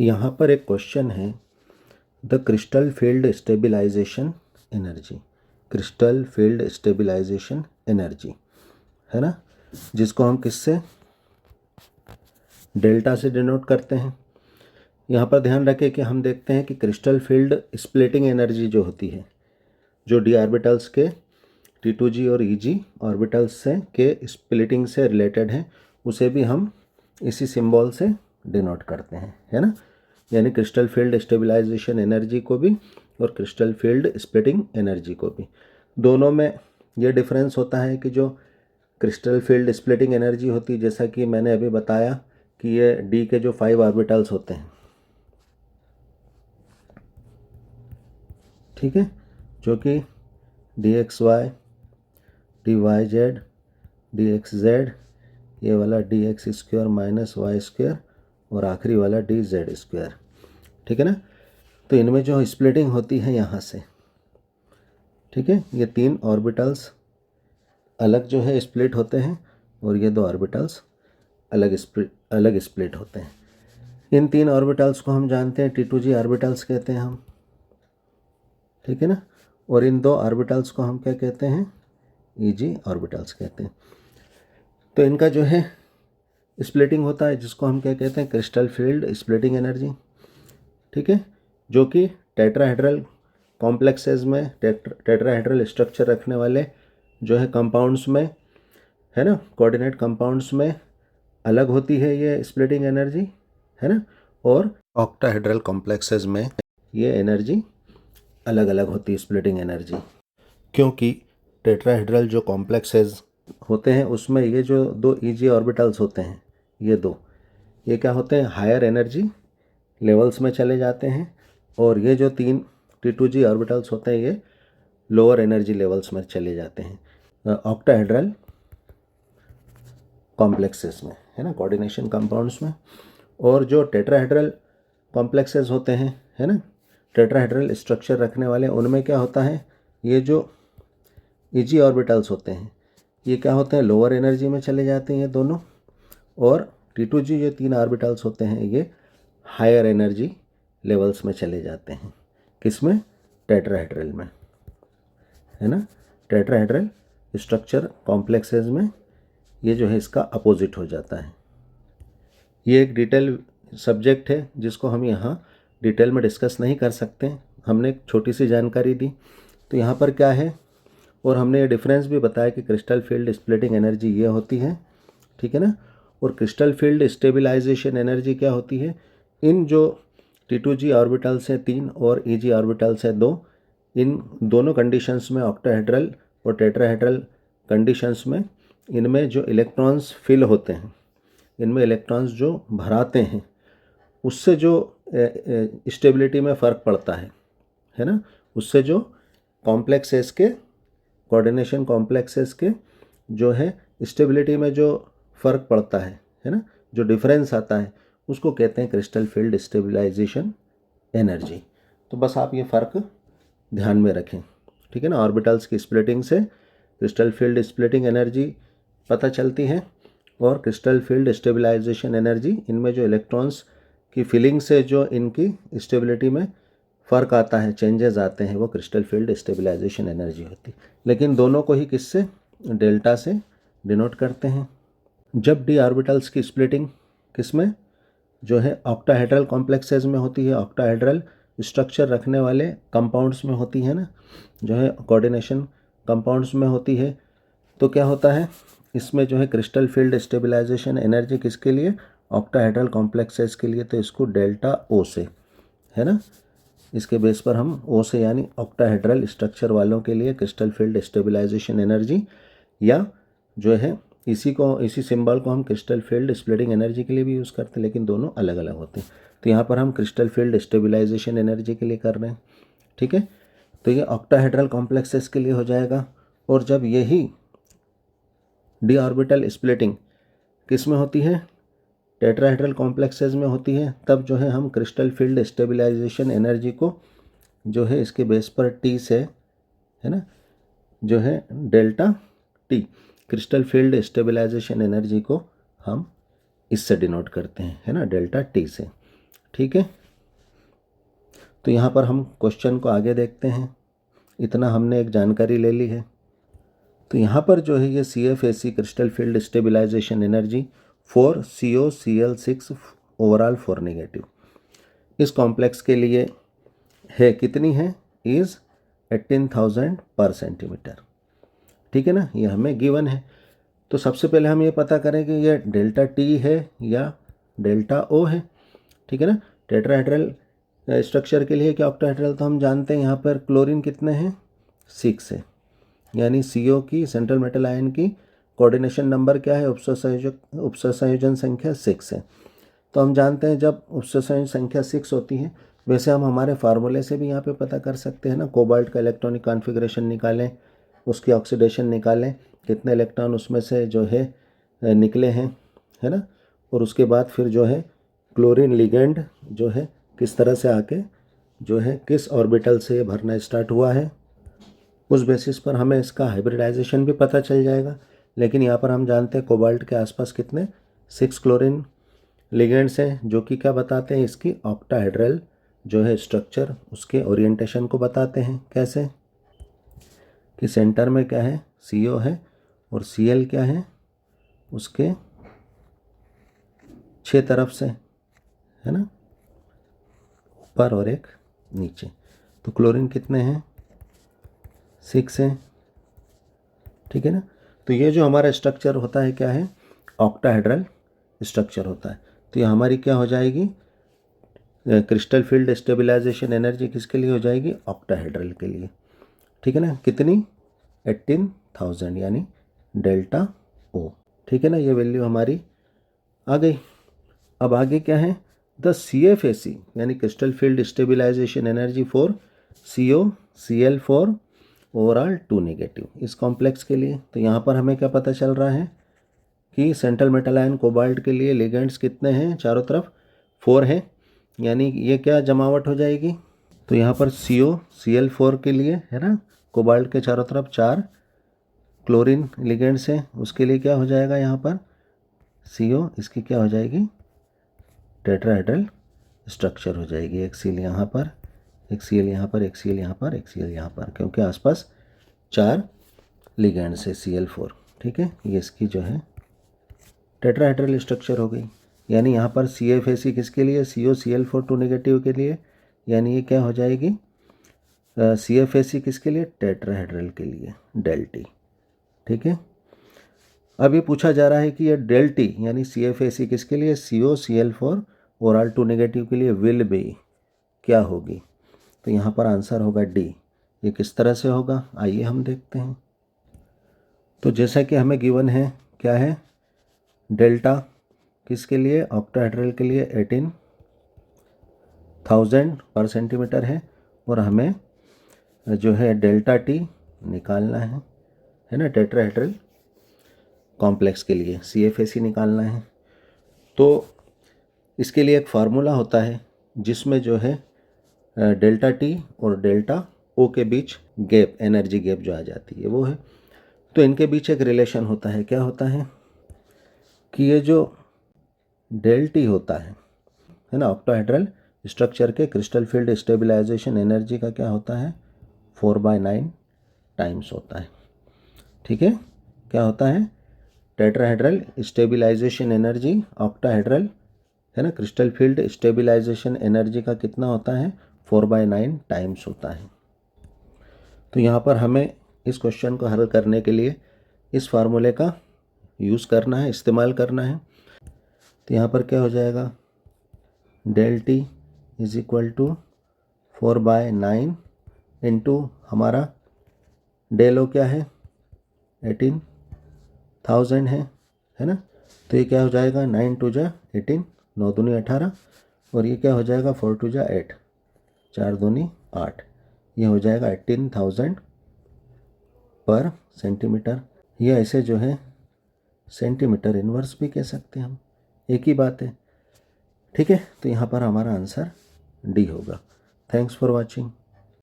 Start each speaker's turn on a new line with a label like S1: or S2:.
S1: यहाँ पर एक क्वेश्चन है, the crystal field stabilisation energy, crystal field stabilisation energy है ना, जिसको हम किससे, डेल्टा से डिनोट करते हैं। यहाँ पर ध्यान रखें कि हम देखते हैं कि क्रिस्टल फील्ड स्प्लिटिंग एनर्जी जो होती है, जो डी ऑर्बिटल्स के T2g और Eg ऑर्बिटल्स से के स्प्लिटिंग से रिलेटेड है, उसे भी हम इसी सिंबल से डिनोट करते हैं, है ना। यानी क्रिस्टल फील्ड स्टेबिलाइजेशन एनर्जी को भी और क्रिस्टल फील्ड स्प्लिटिंग एनर्जी को भी, दोनों में ये डिफरेंस होता है कि जो क्रिस्टल फील्ड स्प्लिटिंग एनर्जी होती है, जैसा कि मैंने अभी बताया कि ये डी के जो 5 ऑर्बिटल्स होते हैं, ठीक है, जो कि dxy, dyz, dxz, ये वाला dx² माइनस y² और आखिरी वाला dz², ठीक है ना। तो इनमें जो स्प्लिटिंग होती है यहाँ से, ठीक है, ये 3 ऑर्बिटल्स अलग जो है स्प्लिट होते हैं और ये 2 ऑर्बिटल्स अलग स्प्लिट होते हैं। इन 3 ऑर्बिटल्स को हम जानते हैं T2g ऑर्बिटल्स कहते हैं हम, ठीक है ना, और इन 2 ऑर्बिटल्स को हम क्या कहते हैं, Eg ऑर्बिटल्स कहते हैं। तो इनका जो है स्प्लिटिंग होता है, जिसको हम क्या कहते हैं, क्रिस्टल फील्ड स्प्लिटिंग एनर्जी, ठीक है, जो कि टेट्राहेड्रल कॉम्प्लेक्सेस में, टेट्राहेड्रल स्ट्रक्चर रखने वाले जो है कंपाउंड्स में, है ना, कोऑर्डिनेट कंपाउंड्स में अलग होती है ये स्प्लिटिंग एनर्जी, है ना, और ऑक्टाहेड्रल कॉम्प्लेक्सेस में ये एनर्जी अलग अलग होती है, स्प्लिटिंग एनर्जी। क्योंकि टेट्राहेड्रल जो कॉम्प्लेक्सेस होते हैं उसमें ये जो 2 Eg ऑर्बिटल्स होते हैं, ये क्या होते हैं, हायर एनर्जी लेवल्स में चले जाते हैं, और ये जो 3 T2g ऑर्बिटल्स होते हैं ये लोअर एनर्जी लेवल्स में चले जाते हैं ऑक्टाहेड्रल कॉम्प्लेक्सेस में, है ना, कोऑर्डिनेशन कंपाउंड्स में। और जो टेट्राहेड्रल कॉम्प्लेक्सेस होते हैं, है ना, टेट्राहेड्रल स्ट्रक्चर रखने वाले, उनमें क्या होता है, ये जो Eg ऑर्बिटल्स होते हैं ये क्या होते हैं, लोअर एनर्जी में चले जाते हैं ये दोनों, और T2g जो 3 ऑर्बिटल्स होते हैं ये हायर एनर्जी लेवल्स में चले जाते हैं। किसमें, टेट्राहेड्रल में, है ना, टेट्राहेड्रल स्ट्रक्चर कॉम्प्लेक्सेस में ये जो है इसका अपोजिट हो जाता है। ये एक डिटेल सब्जेक्ट है जिसको हम यहाँ डिटेल में डिस्कस नहीं कर सकते, हमने एक छोटी सी जानकारी दी। तो यहाँ पर क्या है, और हमने ये डिफरेंस भी बताया कि क्रिस्टल फील्ड स्प्लिटिंग एनर्जी ये होती है, ठीक है ना, और क्रिस्टल फील्ड स्टेबिलाइजेशन एनर्जी क्या होती है, इन जो T2g ऑर्बिटल्स है 3 और Eg ऑर्बिटल्स है 2, इन दोनों कंडीशंस में, ऑक्टाहेड्रल और टेट्राहेड्रल कंडीशंस में, इनमें जो इलेक्ट्रॉन्स फिल होते हैं, इनमें इलेक्ट्रॉन्स जो भराते हैं, उससे जो स्टेबिलिटी में फ़र्क पड़ता है ना, उससे जो कॉम्प्लेक्सेस के, कोऑर्डिनेशन कॉम्प्लेक्सेस के जो है स्टेबिलिटी में जो फ़र्क पड़ता है ना, जो डिफरेंस आता है, उसको कहते हैं क्रिस्टल फील्ड स्टेबिलाइजेशन एनर्जी। तो बस आप ये फ़र्क ध्यान में रखें, ठीक है ना। ऑर्बिटल्स की स्प्लिटिंग से क्रिस्टल फील्ड स्प्लिटिंग एनर्जी पता चलती है, और क्रिस्टल फील्ड स्टेबिलाइजेशन एनर्जी, इनमें जो इलेक्ट्रॉन्स की फिलिंग से जो इनकी स्टेबिलिटी में फ़र्क आता है, चेंजेस आते हैं, वो क्रिस्टल फील्ड स्टेबिलाइजेशन एनर्जी होती है। लेकिन दोनों को ही किससे, डेल्टा से डिनोट करते हैं। जब डी ऑर्बिटल्स की स्प्लिटिंग किसमें, जो है ऑक्टाहेड्रल कॉम्प्लेक्सेस में होती है, ऑक्टाहेड्रल स्ट्रक्चर रखने वाले कंपाउंड्स में होती है ना, जो है कोऑर्डिनेशन कंपाउंड्स में होती है, तो क्या होता है, इसमें जो है क्रिस्टल फील्ड स्टेबिलाइजेशन एनर्जी किसके लिए, ऑक्टाहेड्रल कॉम्प्लेक्सेस के लिए, तो इसको डेल्टा ओ से, है ना, इसके बेस पर हम ओ से, यानी ऑक्टाहेड्रल स्ट्रक्चर वालों के लिए क्रिस्टल फील्ड स्टेबिलाइजेशन एनर्जी, या जो है इसी सिंबल को हम क्रिस्टल फील्ड स्प्लिटिंग एनर्जी के लिए भी यूज़ करते हैं, लेकिन दोनों अलग अलग होते हैं। तो यहाँ पर हम क्रिस्टल फील्ड स्टेबिलाइजेशन एनर्जी के लिए कर रहे हैं, ठीक है। तो ये ऑक्टाहेड्रल कॉम्प्लेक्सेस के लिए हो जाएगा। और जब यही डी ऑर्बिटल स्प्लिटिंग किस में होती है, टेट्राहेड्रल कॉम्प्लेक्सेस में होती है, तब जो है हम क्रिस्टल फील्ड स्टेबिलाइजेशन एनर्जी को जो है इसके बेस पर टी से, है ना, जो है delta T, crystal field stabilisation energy को हम इससे डिनोट करते हैं, है ना, डेल्टा टी से, ठीक है, तो यहाँ पर हम क्वेश्चन को आगे देखते हैं। इतना हमने एक जानकारी ले ली है। तो यहाँ पर जो है ये CFAC crystal field stabilisation energy for COCl6 overall 4 negative इस कॉम्प्लेक्स के लिए है कितनी है, इज़ 18,000 पर सेंटीमीटर। ठीक है ना, ये हमें गिवन है। तो सबसे पहले हम ये पता करें कि ये डेल्टा टी है या डेल्टा ओ है। ठीक है ना, टेट्राहेड्रल स्ट्रक्चर के लिए क्या ऑक्टाहेड्रल तो हम जानते हैं यहाँ पर क्लोरीन कितने हैं 6 है, यानी CO की सेंट्रल मेटल आयन की कोऑर्डिनेशन नंबर क्या है, उपसंयोजन संख्या 6 है। तो हम जानते हैं जब उपसंयोजन संख्या 6 होती है, वैसे हम हमारे फार्मूले से भी यहाँ पे पता कर सकते हैं ना, कोबाल्ट का इलेक्ट्रॉनिक कॉन्फ़िगरेशन निकालें, उसकी ऑक्सीडेशन निकालें, कितने इलेक्ट्रॉन उसमें से जो है निकले हैं, है ना, और उसके बाद फिर जो है क्लोरीन लिगेंड जो है किस तरह से आके जो है किस ऑर्बिटल से ये भरना स्टार्ट हुआ है, उस बेसिस पर हमें इसका हाइब्रिडाइजेशन भी पता चल जाएगा। लेकिन यहाँ पर हम जानते हैं कोबाल्ट के आसपास कितने 6 क्लोरीन लिगेंड्स हैं, जो कि क्या बताते हैं, इसकी ऑक्टाहेड्रल जो है स्ट्रक्चर, उसके ओरिएंटेशन को बताते हैं। कैसे कि सेंटर में क्या है, CO है और Cl क्या है, उसके 6 तरफ से, है ना, ऊपर और एक नीचे। तो क्लोरीन कितने हैं, 6 हैं। ठीक है ना, तो ये जो हमारा स्ट्रक्चर होता है क्या है, ऑक्टाहेड्रल स्ट्रक्चर होता है। तो ये हमारी क्या हो जाएगी, क्रिस्टल फील्ड स्टेबलाइजेशन एनर्जी किसके लिए हो जाएगी, ऑक्टाहेड्रल के लिए। ठीक है ना, कितनी 18,000 यानी डेल्टा O। ठीक है ना, ये वैल्यू हमारी आ गई। अब आगे क्या है, द CFAC यानी crystal field stabilisation energy for COCl4 overall 2 negative इस कॉम्प्लेक्स के लिए। तो यहाँ पर हमें क्या पता चल रहा है कि सेंट्रल मेटल आयन कोबाल्ट के लिए लिगेंड्स कितने हैं, चारों तरफ 4 हैं, यानी ये क्या जमावट हो जाएगी। तो यहाँ पर COCl4 के लिए है ना, कोबाल्ट के चारों तरफ 4 क्लोरीन लिगेंड्स हैं, उसके लिए क्या हो जाएगा, यहाँ पर CO इसकी क्या हो जाएगी, टेट्राहेड्रल स्ट्रक्चर हो जाएगी। एक सील यहाँ पर, एक Cl यहाँ पर, एक Cl यहाँ पर, एक Cl यहाँ पर, क्योंकि आसपास 4 लिगेंड्स है Cl4। ठीक है, ये इसकी जो है टेट्राहेड्रल स्ट्रक्चर हो गई। यानी यहाँ पर CFAC किसके लिए, COCl4 2 नेगेटिव के लिए, यानी ये क्या हो जाएगी, CFAC किसके लिए, टेट्राहेड्रल के लिए, डेल टी। ठीक है, अब ये पूछा जा रहा है कि ये डेल टी यानी CFAC किसके लिए, COCl4 ओवरऑल 2 नेगेटिव के लिए विल बी क्या होगी। तो यहाँ पर आंसर होगा D। ये किस तरह से होगा, आइए हम देखते हैं। तो जैसा कि हमें गिवन है क्या है, डेल्टा किसके लिए, ऑक्टाहेड्रल के लिए 18,000 पर सेंटीमीटर है, और हमें जो है डेल्टा T निकालना है ना, टेट्राहेड्रल कॉम्प्लेक्स के लिए CFAC निकालना है। तो इसके लिए एक फार्मूला होता है जिसमें जो है डेल्टा T और डेल्टा O के बीच गैप, एनर्जी गैप जो आ जाती है वो है। तो इनके बीच एक रिलेशन होता है, क्या होता है कि ये जो डेल टी होता है ना, ऑक्टाहेड्रल स्ट्रक्चर के क्रिस्टल फील्ड स्टेबलाइजेशन एनर्जी का क्या होता है, 4/9 टाइम्स होता है। ठीक है, क्या होता है, टेट्राहेड्रल स्टेबलाइजेशन एनर्जी ऑक्टाहेड्रल है ना, क्रिस्टल फील्ड स्टेबलाइजेशन एनर्जी का कितना होता है, 4/9 टाइम्स होता है। तो यहाँ पर हमें इस क्वेश्चन को हल करने के लिए इस फार्मूले का यूज़ करना है, इस्तेमाल करना है। तो यहाँ पर क्या हो जाएगा, del T is equal to 4/9 into हमारा डेल ओ क्या है, 18,000 है ना। तो ये क्या हो जाएगा, 9 2 जा 18, 9 दूनी 18, और ये क्या हो जाएगा, 4 2 जा 8, 4 दूनी 8, ये हो जाएगा 18,000 पर सेंटीमीटर। ये ऐसे जो है सेंटीमीटर इन्वर्स भी कह सकते हैं हम, एक ही बात है। ठीक है, तो यहाँ पर हमारा आंसर D होगा। Thanks for watching.